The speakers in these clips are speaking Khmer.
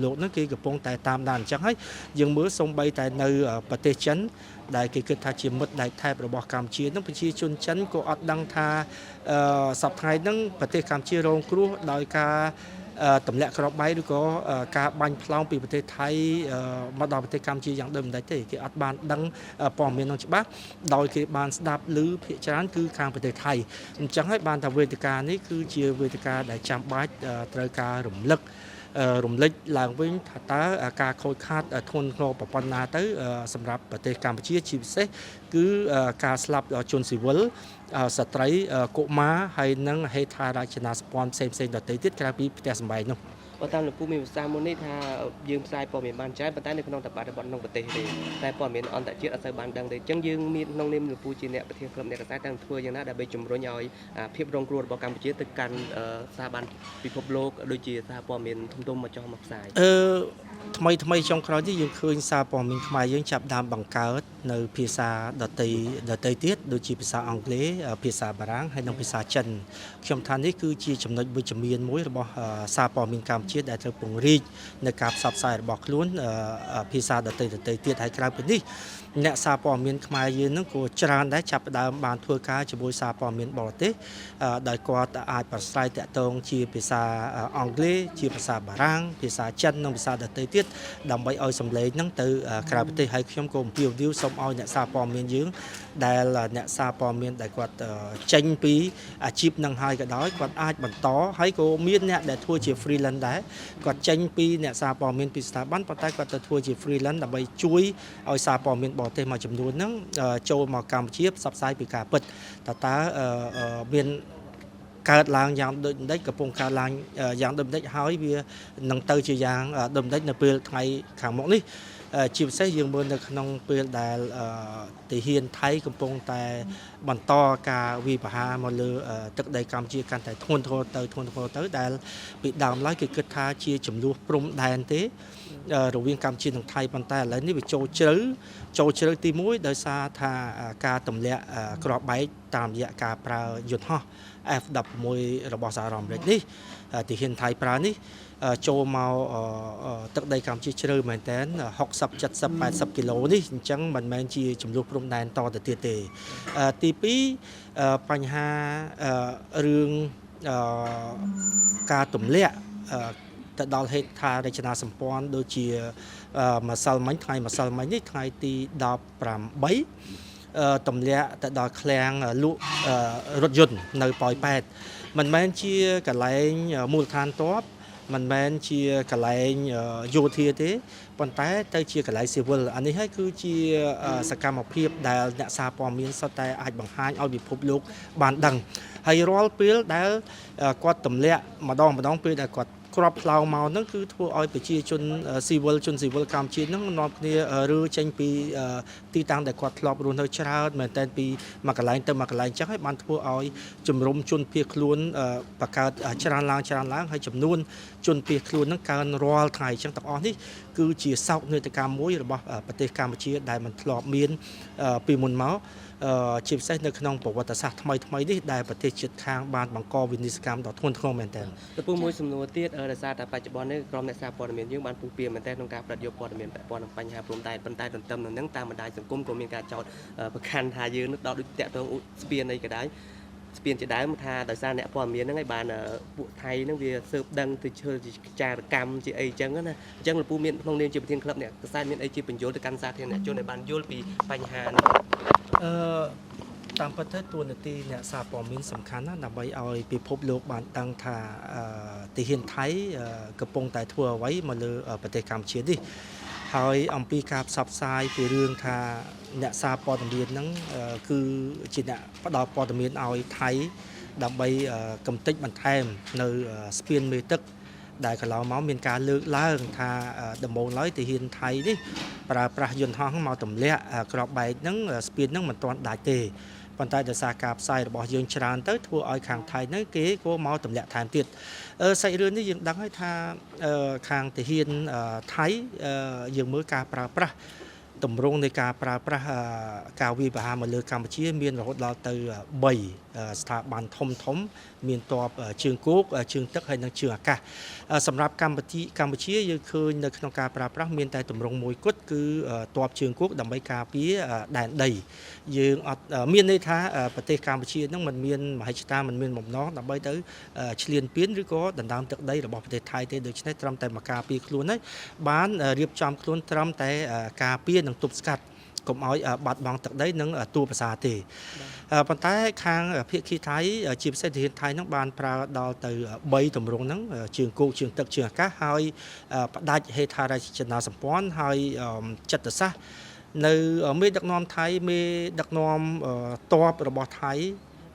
លោកហ្នឹងគេកំពុងតែតាមដានអញ្ចឹងហើយយើងមើលសូម្បីតែនៅប្រទេសចិនដែលគេគិតថាជាមិត្តដៃថែបរបស់កម្ពុជាហ្នឹងប្រជាជនចិនក៏អត់ដឹងថាសប្តាហ៍ហ្នឹងប្រទេសកម្ពុជារងគ្រោះដោយការទម្លាក់គ្រាប់បែកឬក៏ការបាញ់ផ្លោងពីប្រទេសថៃមកដល់ប្រទេសកម្ពុជាយ៉ាងដូចម្ដេចទេគេអត់បានដឹងព័ត៌មាននោះច្បាស់ដោយគេបានស្ដាប់ឮភាគច្រើនគឺខាងប្រទេសថៃអញ្ចឹងហើយបានថាវេទិកានេះគឺជាវេទិកាដែលចាំបាច់ត្រូវការរំលឹករំលេចឡើងវិញថាតើការខូចខាតធ្ងន់ធ្ងរប៉ុណ្ណាទៅសម្រាប់ប្រទេសកម្ពុជាជាពិសេសគឺការស្លាប់ជនស៊ីវិលស្ត្រីកុមារហើយនិងហេដ្ឋារចនាសម្ព័ន្ធផ្សេងៗដទៃទៀតក្រៅពីផ្ទះសម្បែងនោះបើតាមលោកពូមានភាសាមុននេះថាយើងផ្សាយព័ត៌មានបានច្រើនប៉ុន្តែនៅក្នុងតបរបស់ក្នុងប្រទេសទេតែព័ត៌មានអន្តរជាតិអត់សូវបានដឹងទេអញ្ចឹងយើងមានក្នុងនាមលោកពូជាអ្នកប្រធានក្លឹបអ្នកកសែតតែធ្វើយ៉ាងណាដើម្បីជំរុញឲ្យភាពរងគ្រោះរបស់កម្ពុជាទៅកាន់សហបានពិភពលោកដូចជាសហព័ត៌មានធំៗមកចុះមកផ្សាយថ្មីចុងក្រោយនេះយើងឃើញសារព័ត៌មានខ្មែរយើងចាប់ដើមបង្កើតនៅភាសាដទៃទៀតដូចជាភាសាអង់គ្លេសភាសាបារាំងហើយនិងភាសាចិនខ្ញុំថានេះគឺជាចំណុចវិជ្ជមានមួយរបស់សារព័ត៌មានកម្ពុជាដែលត្រូវពង្រីកនៅការផ្សព្វផ្សាយរបស់ខ្លួនភាសាដទៃទៀតហើយក្រៅពីនេះអ្នកសារព័ត៌មានខ្មែរយើងនឹងក៏ច្រើនដែរចាប់ផ្ដើមបានធ្វើការជាមួយសារព័ត៌មានបរទេសដោយគាត់អាចប្រស្រ័យតាក់ទងជាភាសាអង់គ្លេសជាភាសាបារាំងភាសាចិននិងភាសាដទៃទៀតដើម្បីឲ្យសម្លេងហ្នឹងទៅក្រៅប្រទេសហើយខ្ញុំក៏អំពាវនាវសូមឲ្យអ្នកសារព័ត៌មានយើងដែលអ្នកសារព័ត៌មានដែលគាត់ចេញពីអាជីពនឹងហើយក៏ដោយគាត់អាចបន្តហើយក៏មានអ្នកដែលធ្វើជា freelance ដែរគាត់ចេញពីអ្នកសារព័ត៌មានពីស្ថាប័នប៉ុន្តែគាត់ទៅធ្វើជា freelance ដើម្បីជួយឲ្យសារព័ត៌មានបរទេសមួយចំនួនហ្នឹងចូលមកកម្ពុជាផ្សព្វផ្សាយពីការពិតតើមានកើតឡើងយ៉ាងដូចម្ដេចកំពុងកើតឡើងយ៉ាងដូចម្ដេចហើយវានឹងទៅជាយ៉ាងដូចម្ដេចនៅពេលថ្ងៃខាងមុខនេះជាពិសេសយើងមើលនៅក្នុងពេលដែលទាហានថៃកំពុងតែបន្តការវាយប្រហារមកលើទឹកដីកម្ពុជាកាន់តែធ្ងន់ធ្ងរទៅដែលពីដើមឡើយគេគិតថាជាចំនួនព្រំដែនទេរវាងកម្ពុជានិងថៃប៉ុន្តែឥឡូវនេះវាចូលជ្រៅទី1ដោយសារថាការទម្លាក់គ្រាប់បែកតាមរយៈការប្រើយន្តហោះ F-16 របស់សហរដ្ឋអាមេរិកនេះទាហានថៃប្រើនេះចូលមកទឹកដីកម្ពុជាជ្រៅមែនតើ60 70 80គីឡូនេះអញ្ចឹងមិនមែនជាចំនួនព្រំដែនតទៅទៀតទេទី2បញ្ហារឿងការទម្លាក់ទៅដល់ហេដ្ឋារចនាសម្ព័ន្ធដូចជាម្សិលមិញថ្ងៃនេះថ្ងៃទី18ទម្លាក់ទៅដល់ឃ្លាំងលក់រថយន្តនៅប៉ោយប៉ែតមិនមែនជាកន្លែងមូលដ្ឋានទ័ពមិនមែនជាកន្លែងយោធាទេប៉ុន្តែទៅជាកន្លែងស៊ីវិលអានេះហើយគឺជាសកម្មភាពដែលអ្នកសារព័ត៌មានសុទ្ធតែអាចបង្ហាញឲ្យពិភពលោកបានដឹងហើយរាល់ពេលដែលគាត់ទម្លាក់ម្ដងពេលដែលគាត់គ្រាប់ផ្លោងមកហ្នឹងគឺធ្វើឲ្យប្រជាជនស៊ីវិលកម្ពុជាហ្នឹងនាំគ្នារើចេញពីទីតាំងដែលគាត់ធ្លាប់រស់នៅច្រើនមែនតើពីមួយកន្លែងទៅមួយកន្លែងចឹងហើយបានធ្វើឲ្យជំរុំជនភៀសខ្លួនបង្កើតច្រើនឡើងហើយចំនួនជនភៀសខ្លួនហ្នឹងកើនរាល់ថ្ងៃចឹងទាំងអស់នេះគឺជាសោកនាដកម្មមួយរបស់ប្រទេសកម្ពុជាដែលมันធ្លាប់មានពីមុនមកជាពិសេសនៅក្នុងប្រវត្តិសាស្ត្រថ្មីនេះដែលប្រទេសជិតខាងបានបង្កវិនិស្សកម្មដ៏ធ្ងន់ធ្ងរមែនទែនទៅពុំមួយសំណួរទៀតដោយសារតែបច្ចុប្បន្ននេះក្រុមអ្នកសារព័ត៌មានយើងបានពុះពៀមែនទែនក្នុងការផ្ដិតយកព័ត៌មានពាក់ព័ន្ធនឹងបញ្ហាព្រំដែនប៉ុន្តែទន្ទឹមនឹងហ្នឹងតាមបណ្ដាញសង្គមក៏មានការចោទប្រកាន់ថាយើងនឹងដល់ដូចតាក់ទងស្ពានអីក៏ដែរស្ពានជាដើមថាដោយសារអ្នកព័ត៌មានហ្នឹងឯងបានពួកថៃហ្នឹងវាស៊ើបដឹងទៅជឿជាចារកម្មជាអីចឹងណាអញ្ចឹងលោកពូមានក្នុងនាមជាប្រធានក្លឹបអ្នកកសែតមានអីជាបញ្យលទៅកាន់សាធារណជនឲ្យបានយល់ពីបញ្ហានេះតាមពិតទៅតួនាទីអ្នកសារព័ត៌មានសំខាន់ណាស់ដើម្បីឲ្យពិភពលោកបានដឹងថាទាហានថៃកំពុងតែធ្វើអ្វីមកលើប្រទេសកម្ពុជានេះហើយអំពីការផ្សព្វផ្សាយពីរឿងថាអ្នកសារព័ត៌មានហ្នឹងគឺជាអ្នកផ្ដល់ព័ត៌មានឲ្យថៃដើម្បីកំទេចបន្ថែមនៅស្ពានមេទឹកដែលកន្លងមកមានការលើកឡើងថាដំបូងឡើយទាហានថៃនេះប្រើប្រាស់យន្តហោះមកទម្លាក់គ្រាប់បែកហ្នឹងស្ពានហ្នឹងមិនទាន់ដាច់ទេប៉ុន្តែដោយសារការផ្សាយរបស់យើងច្រើនទៅធ្វើឲ្យខាងថៃហ្នឹងគេក៏មកទម្លាក់ថែមទៀតសាច់រឿងនេះយើងដឹងហើយថាខាងទាហានថៃយើងមើលការប្រើប្រាស់ទម្រង់នៃការប្រើប្រាស់ការវាយប្រហារមកលើកម្ពុជាមានរហូតដល់ទៅ3 ស្ថាប័នធំមានតបជើងគោកជើងទឹកហើយនិងជើងអាកាសសម្រាប់កម្ពុជាយើងឃើញនៅក្នុងការប្រើប្រាស់មានតែទម្រង់មួយគត់គឺតបជើងគោកដើម្បីការពារដែនដីយើងអត់មានន័យថាប្រទេសកម្ពុជានឹងមិនមានមហិច្ឆតាមិនមានបំណងដើម្បីទៅឈ្លានពានឬក៏ដណ្ដើមទឹកដីរបស់ប្រទេសថៃទេដូច្នេះត្រឹមតែមកការពារខ្លួនហើយបានរៀបចំខ្លួនត្រឹមតែការពារនិងទប់ស្កាត់កុំឲ្យបាត់បង់ទឹកដីនិងតួភាសាទេប៉ុន្តែខាងភាគីថៃជាពិសេសទាហានថៃនឹងបានប្រើដល់ទៅ3ទម្រង់ហ្នឹងជើងគោកជើងទឹកជើងអាកាសហើយផ្ដាច់ហេដ្ឋារចនាសម្ព័ន្ធហើយចិត្តសាស្ត្រនៅមេដឹកនាំថៃមេដឹកនាំតបរបស់ថៃ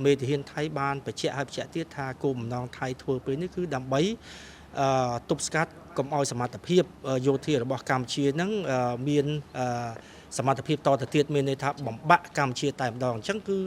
មេទាហានថៃបានបញ្ជាក់ហើយបញ្ជាក់ទៀតថាគោលបំណងថៃធ្វើពេលនេះគឺដើម្បីទប់ស្កាត់កុំឲ្យសមត្ថភាពយោធារបស់កម្ពុជានឹងមានសមត្ថភាពតទៅទៀតមានន័យថាបំបាក់កម្ពុជាតែម្ដងអញ្ចឹងគឺ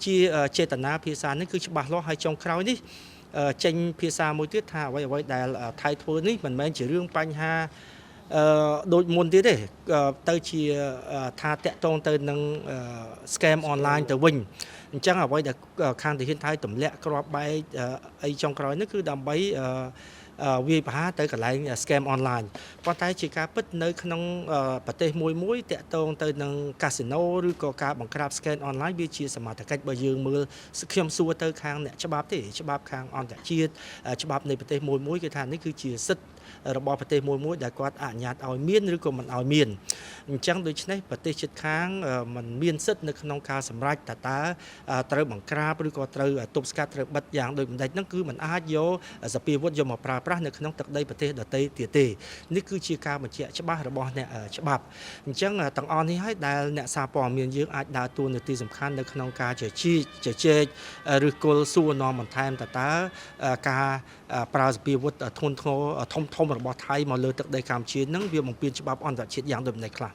ជាចេតនាភាសានេះគឺច្បាស់លាស់ហើយចុងក្រោយនេះចេញភាសាមួយទៀតថាអ្វីដែលថៃធ្វើនេះមិនមែនជារឿងបញ្ហាដូចមុនទៀតទេទៅជាថាតាក់ទងទៅនឹង scam online ទៅវិញអញ្ចឹងអ្វីដែលខាងទាហានថៃទម្លាក់គ្រាប់បែកអីចុងក្រោយនេះគឺដើម្បីវាយប្រហារទៅកន្លែង scam online ប៉ុន្តែជាការពិតនៅក្នុងប្រទេសមួយតាក់ទងទៅនឹងកាស៊ីណូឬក៏ការបង្ក្រាប scam online វាជាសមត្ថកិច្ចបើយើងមើលខ្ញុំសួរទៅខាងអ្នកច្បាប់ទេច្បាប់ខាងអន្តរជាតិច្បាប់នៃប្រទេសមួយគឺថានេះគឺជាសិទ្ធិរបស់ប្រទេសមួយដែលគាត់អនុញ្ញាតឲ្យមានឬក៏មិនឲ្យមានអញ្ចឹងដូច្នេះប្រទេសជិតខាងมันមានសិទ្ធិនៅក្នុងការសម្រេចតើត្រូវបង្ក្រាបឬក៏ត្រូវទប់ស្កាត់ត្រូវបិទយ៉ាងដូចម្ដេចហ្នឹងគឺมันអាចយកសភាវុធយកមកប្រើប្រាស់នៅក្នុងទឹកដីប្រទេសដទៃទៀតទេនេះគឺជាការបញ្ជាក់ច្បាស់របស់អ្នកច្បាប់អញ្ចឹងទាំងអស់នេះហើយដែលអ្នកសារព័ត៌មានយើងអាចដើរតួនាទីសំខាន់នៅក្នុងការជជែកឬគល់សួរនាំបន្ថែមតើការប្រើសភាវុធធ្ងន់ធ្ងរធំរបស់ថៃមកលើទឹកដីកម្ពុជានឹងវាបំពេញច្បាប់អន្តរជាតិយ៉ាងដូចម្ដេចខ្លះ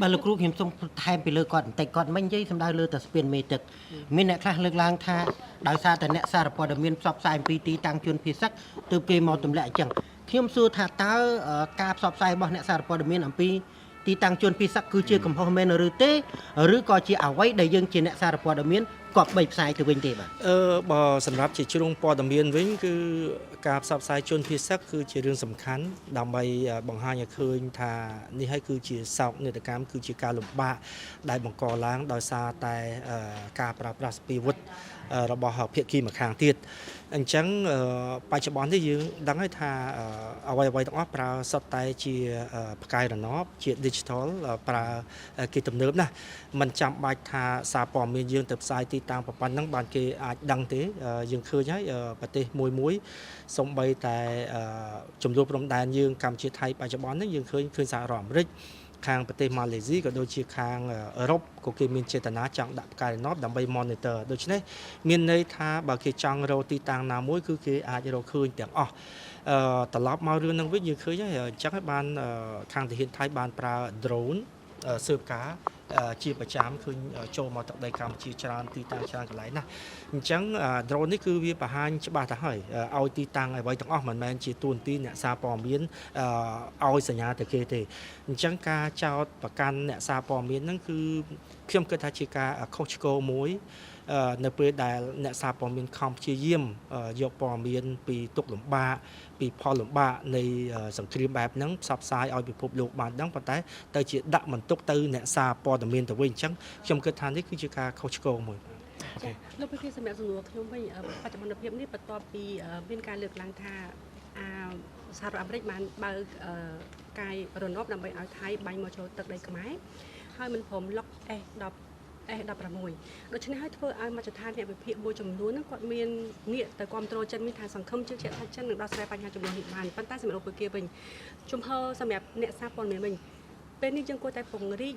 បាទលោកគ្រូខ្ញុំសូមថែមពីលើគាត់បន្តិចគាត់មិននិយាយសំដៅលើតែស្ពានមេទឹកមានអ្នកខ្លះលើកឡើងថាដោយសារតែអ្នកសារព័ត៌មានផ្សព្វផ្សាយអំពីទីតាំងជនភៀសសឹកទើបគេមកទម្លាក់អញ្ចឹងខ្ញុំសួរថាតើការផ្សព្វផ្សាយរបស់អ្នកសារព័ត៌មានអំពីទីតាំងជនភៀសសឹកគឺជាកំហុសមែនឬទេឬក៏ជាអ្វីដែលយើងជាអ្នកសារព័ត៌មានគាត់បីផ្សាយទៅវិញទេបាទបើសម្រាប់ជាជ្រុងព័ត៌មានវិញគឺការផ្សព្វផ្សាយជនភៀសសឹកគឺជារឿងសំខាន់ដើម្បីបង្ហាញឲ្យឃើញថានេះហើយគឺជាសោកនាដកម្មគឺជាការលំបាកដែលបង្កឡើងដោយសារតែការប្រើប្រាស់សភាវុធរបស់ភាគីម្ខាងទៀតអញ្ចឹងបច្ចុប្បន្ននេះយើងដឹងហើយថាអ្វីទាំងអស់ប្រើសុទ្ធតែជាផ្កាយរណបជា digital ប្រើគេទំនើបណាស់មិនចាំបាច់ថាសារព័ត៌មានយើងទៅផ្សាយទីតាំងប្រព័ន្ធហ្នឹងបានគេអាចដឹងទេយើងឃើញហើយប្រទេសមួយសូម្បីតែចំនួនព្រំដែនយើងកម្ពុជាថៃបច្ចុប្បន្នហ្នឹងយើងឃើញសហរដ្ឋអាមេរិកខាងប្រទេសម៉ាឡេស៊ីក៏ដូចជាខាងអឺរ៉ុបក៏គេមានចេតនាចង់ដាក់ផ្កាយរណបដើម្បី monitor ដូច្នេះមានន័យថាបើគេចង់រកទីតាំងណាមួយគឺគេអាចរកឃើញទាំងអស់ត្រឡប់មករឿងហ្នឹងវិញយើងឃើញហើយអញ្ចឹងហើយបានខាងទាហានថៃបានប្រើ drone ស៊ើបការជាប្រចាំឃើញចូលមកទឹកដីកម្ពុជាច្រើនទីតាំងច្រើនកន្លែងណាអញ្ចឹង drone នេះគឺវាបង្ហាញច្បាស់ទៅហើយឲ្យទីតាំងអ្វីទាំងអស់មិនមែនជាទួនាទីអ្នកសារព័ត៌មានឲ្យសញ្ញាទៅគេទេអញ្ចឹងការចោទប្រកាន់អ្នកសារព័ត៌មានហ្នឹងគឺខ្ញុំគិតថាជាការខុសឆ្គងមួយនៅពេលដែលអ្នកសារព័ត៌មានខំព្យាយាមយកព័ត៌មានពីទុកលំបាកពីផលលំបាកនៃសង្គ្រាមបែបហ្នឹងផ្សព្វផ្សាយឲ្យពិភពលោកបានដឹងប៉ុន្តែទៅជាដាក់បន្ទុកទៅអ្នកសារព័ត៌មានទៅវិញអញ្ចឹងខ្ញុំគិតថានេះគឺជាការខុសឆ្គងមួយចា៎លោកពីសម្រាប់សំណួរខ្ញុំវិញបច្ចុប្បន្នភាពនេះបន្ទាប់ពីមានការលើកឡើងថាសហរដ្ឋអាមេរិកបានបើកកាយរណបដើម្បីឲ្យថៃបាញ់មកចូលទឹកដីខ្មែរហើយមិនព្រមលុក S16 ដូច្នេះហើយធ្វើឲ្យមជ្ឈដ្ឋានអ្នកវិភាគមួយចំនួនហ្នឹងគាត់មានងាកទៅគ្រប់គ្រងចិនមានថាសង្ឃឹមជឿជាក់ថាចិននឹងដោះស្រាយបញ្ហាចំនួននេះបានប៉ុន្តែសម្រាប់ឧបគាវិញជំហរសម្រាប់អ្នកសារព័ត៌មានវិញពេលនេះយើងគួរតែពង្រីក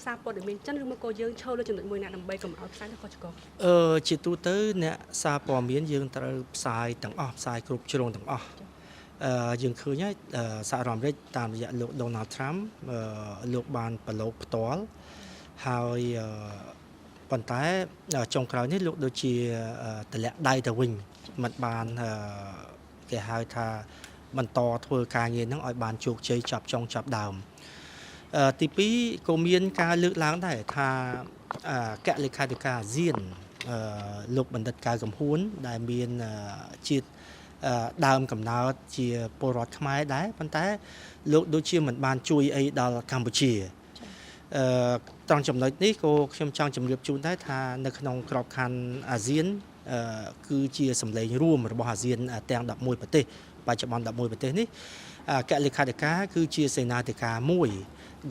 សារព័ត៌មានចិនឬមកក៏យើងឈរលើចំណុចមួយណាដើម្បីកុំឲ្យផ្សាយទៅខុសឆ្គងជាទូទៅអ្នកសារព័ត៌មានយើងត្រូវផ្សាយទាំងអស់ផ្សាយគ្រប់ជ្រុងទាំងអស់យើងឃើញហើយសហរដ្ឋអាមេរិកតាមរយៈលោក Donald Trump លោកបានប្រឡូកផ្ទាល់ហើយប៉ុន្តែចុងក្រោយនេះលោកដូចជាតម្លាក់ដៃទៅវិញមិនបានគេហៅថាបន្តធ្វើការងារហ្នឹងឲ្យបានជោគជ័យចាប់ចុងចាប់ដើមទី2ក៏មានការលើកឡើងដែរថាអគ្គលេខាធិការអាស៊ាន លោកបណ្ឌិតកៅកំហួនដែលមានជាតិដើមកំណើតជាពលរដ្ឋខ្មែរដែរប៉ុន្តែលោកដូចជាមិនបានជួយអីដល់កម្ពុជាត្រង់ចំណុចនេះក៏ខ្ញុំចង់ជម្រាបជូនដែរថានៅក្នុងក្របខ័ណ្ឌអាស៊ានគឺជាសម្លេងរួមរបស់អាស៊ានទាំង11ប្រទេសបច្ចុប្បន្ន11ប្រទេសនេះអគ្គលេខាធិការគឺជាសេនាធិការមួយ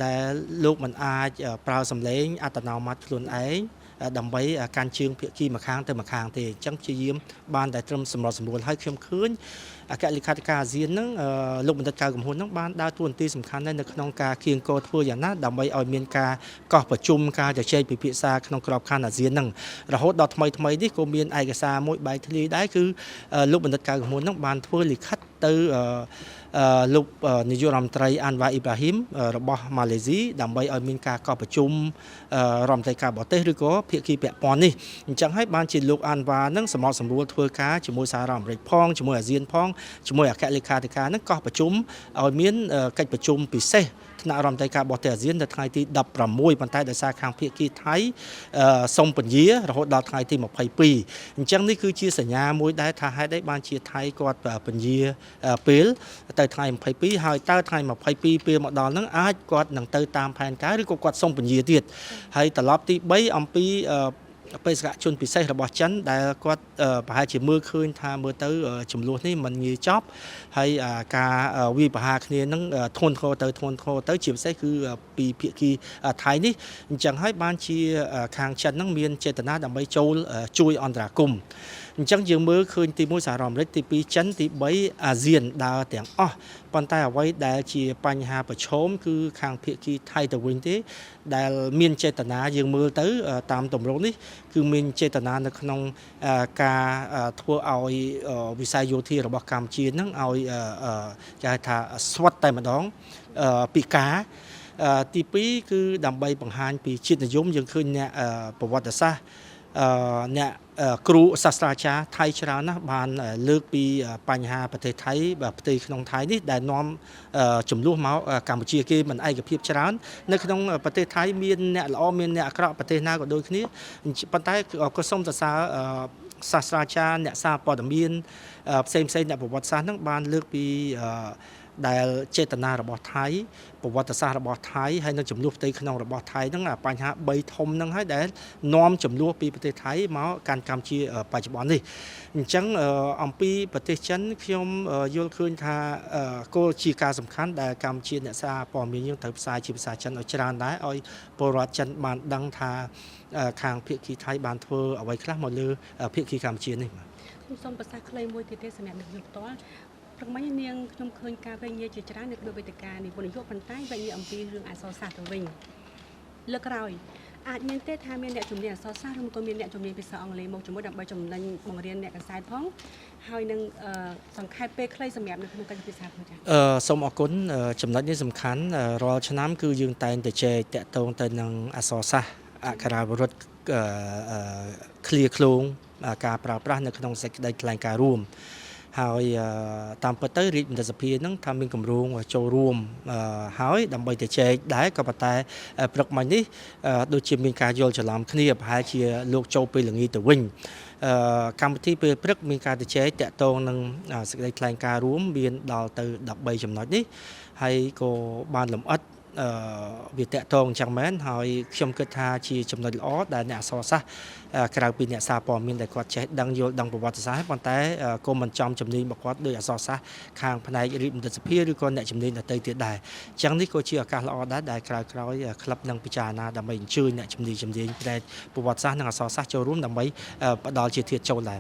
ដែលលោកមិនអាចប្រើសម្លេងអត្តនោម័តខ្លួនឯងដើម្បីកាន់ជើងភាគីម្ខាងទៅម្ខាងទេអញ្ចឹងព្យាយាមបានតែត្រឹមសម្របសម្រួលហើយខ្ញុំឃើញអគ្គលេខាធិការអាស៊ានហ្នឹងលោកបណ្ឌិតកៅកំហួនហ្នឹងបានដើរតួនាទីសំខាន់ដែរនៅក្នុងការគៀងគរធ្វើយ៉ាងណាដើម្បីឲ្យមានការកោះប្រជុំការជជែកពិភាក្សាក្នុងក្របខ័ណ្ឌអាស៊ានហ្នឹងរហូតដល់ថ្មីនេះក៏មានឯកសារមួយបែកធ្លាយដែរគឺលោកបណ្ឌិតកៅកំហួនហ្នឹងបានធ្វើលិខិតទៅលោកនាយករដ្ឋមន្ត្រីអានវ៉ាអ៊ីប្រាហ៊ីមរបស់ម៉ាឡេស៊ីដើម្បីឲ្យមានការកោះប្រជុំរដ្ឋមន្ត្រីការបរទេសឬក៏ភាគីពាក់ព័ន្ធនេះអញ្ចឹងហើយបានជាលោកអានវ៉ានឹងសម្របសម្រួលធ្វើការជាមួយសហរដ្ឋអាមេរិកផងជាមួយអាស៊ានផងជាមួយអគ្គលេខាធិការនឹងកោះប្រជុំឲ្យមានកិច្ចប្រជុំពិសេសថ្នាក់រដ្ឋមន្ត្រីការបរទេសអាស៊ាននៅថ្ងៃទី16ប៉ុន្តែដោយសារខាងភាគីថៃសុំពន្យារហូតដល់ថ្ងៃទី22អញ្ចឹងនេះគឺជាសញ្ញាមួយដែរថាហេតុអីបានជាថៃគាត់ពន្យាពេលទៅថ្ងៃ22ហើយតើថ្ងៃ22ពេលមកដល់ហ្នឹងអាចគាត់នឹងទៅតាមផែនការឬក៏គាត់សុំពន្យាទៀតហើយត្រឡប់ទី3អំពីបេសកជនពិសេសរបស់ចិនដែលគាត់ប្រហែលជាមើលឃើញថាមើលទៅចំនួននេះมันងាយចប់ហើយការវាយប្រហារគ្នានឹងធ្ងន់ធ្ងរទៅជាពិសេសគឺពីភាគីថៃនេះអញ្ចឹងហើយបានជាខាងចិននឹងមានចេតនាដើម្បីចូលជួយអន្តរាគមន៍អញ្ចឹងយើងមើលឃើញទី1សហរដ្ឋអាមេរិកទី2ចិនទី3អាស៊ានដើរទាំងអស់ប៉ុន្តែអ្វីដែលជាបញ្ហាប្រឈមគឺខាងភាគីថៃទៅវិញទេដែលមានចេតនាយើងមើលទៅតាមទម្រង់នេះគឺមានចេតនានៅក្នុងការធ្វើឲ្យវិស័យយោធារបស់កម្ពុជានឹងឲ្យគេហៅថាស្វិតតែម្ដងពីការទី2គឺដើម្បីបង្ហាញពីជាតិនិយមយើងឃើញអ្នកប្រវត្តិសាស្ត្រអ្នកគ្រូសាស្ត្រាចារ្យថៃច្រើនណាស់បានលើកពីបញ្ហាប្រទេសថៃផ្ទៃក្នុងថៃនេះដែលនាំចំនួនមកកម្ពុជាគេមិនឯកភាពច្រើននៅក្នុងប្រទេសថៃមានអ្នកល្អមានអ្នកអាក្រក់ប្រទេសណាក៏ដូចគ្នាប៉ុន្តែក៏សូមសរសើរសាស្ត្រាចារ្យអ្នកសារព័ត៌មានផ្សេងអ្នកប្រវត្តិសាស្ត្រហ្នឹងបានលើកពីដែលចេតនារបស់ថៃប្រវត្តិសាស្ត្ររបស់ថៃហើយនៅចំនួនផ្ទៃក្នុងរបស់ថៃហ្នឹងបញ្ហា3ធំហ្នឹងហើយដែលនាំចំនួនពីប្រទេសថៃមកកាន់កម្ពុជាបច្ចុប្បន្ននេះអញ្ចឹងអំពីប្រទេសចិនខ្ញុំយល់ឃើញថាគោលជាការសំខាន់ដែលកម្ពុជាអ្នកសារព័ត៌មានយើងត្រូវផ្សាយជាភាសាចិនឲ្យច្រើនដែរឲ្យពលរដ្ឋចិនបានដឹងថាខាងភាគីថៃបានធ្វើអ្វីខ្លះមកលើភាគីកម្ពុជានេះខ្ញុំសូមប្រសាសន៍ខ្លីមួយទៀតទេសម្រាប់អ្នកខ្ញុំផ្ទាល់ព្រឹកមិញនាងខ្ញុំឃើញការវេញាជាច្រើននៅក្នុងវេទិកានេះពលរដ្ឋប៉ុន្តែវេញាអំពីរឿងអក្សរសាស្ត្រទៅវិញលើកក្រោយអាចមានទេថាមានអ្នកជំនាញអក្សរសាស្ត្រឬក៏មានអ្នកជំនាញភាសាអង់គ្លេសមកជាមួយដើម្បីចំណេញបង្រៀនអ្នកកសែតផងហើយនឹងសង្ខេបពេលខ្លីសម្រាប់នៅក្នុងកិច្ចពិភាក្សាផងចា៎សូមអរគុណចំណុចនេះសំខាន់រាល់ឆ្នាំគឺយើងតែងតែចែកតាក់ទងទៅនឹងអក្សរសាស្ត្រអក្ខរាវិរុទ្ធឃ្លាឃ្លោងការប្រើប្រាស់នៅក្នុងសេចក្តីថ្លែងការណ៍រួមហើយតាមពិតទៅរាជមន្ត្រីសភានឹងថាមានគម្រោងចូលរួមហើយដើម្បីទៅចែកដែរក៏ប៉ុន្តែព្រឹកមិញនេះដូចជាមានការយល់ច្រឡំគ្នាប្រហែលជាលោកចូលពេលល្ងាចទៅវិញកម្មវិធីពេលព្រឹកមានការទៅចែកតាក់ទងនឹងសេចក្តីថ្លែងការណ៍រួមមានដល់ទៅ13ចំណុចនេះហើយក៏បានលម្អិតវាតាក់ទងចឹងមែនហើយខ្ញុំគិតថាជាចំណុចល្អដែលអ្នកអក្សរសាស្ត្រក្រៅពីអ្នកសារព័ត៌មានដែលគាត់ចេះដឹងយល់ដឹងប្រវត្តិសាស្ត្រប៉ុន្តែក៏មិនចំជំនាញរបស់គាត់ដោយអក្សរសាស្ត្រខាងផ្នែករាជមន្ត្រីសភាឬក៏អ្នកជំនាញដទៃទៀតដែរអញ្ចឹងនេះក៏ជាឱកាសល្អដែរដែលក្រោយក្លឹបនឹងពិចារណាដើម្បីអញ្ជើញអ្នកជំនាញផ្នែកប្រវត្តិសាស្ត្រនិងអក្សរសាស្ត្រចូលរួមដើម្បីផ្ដល់ជាធាតុចូលដែរ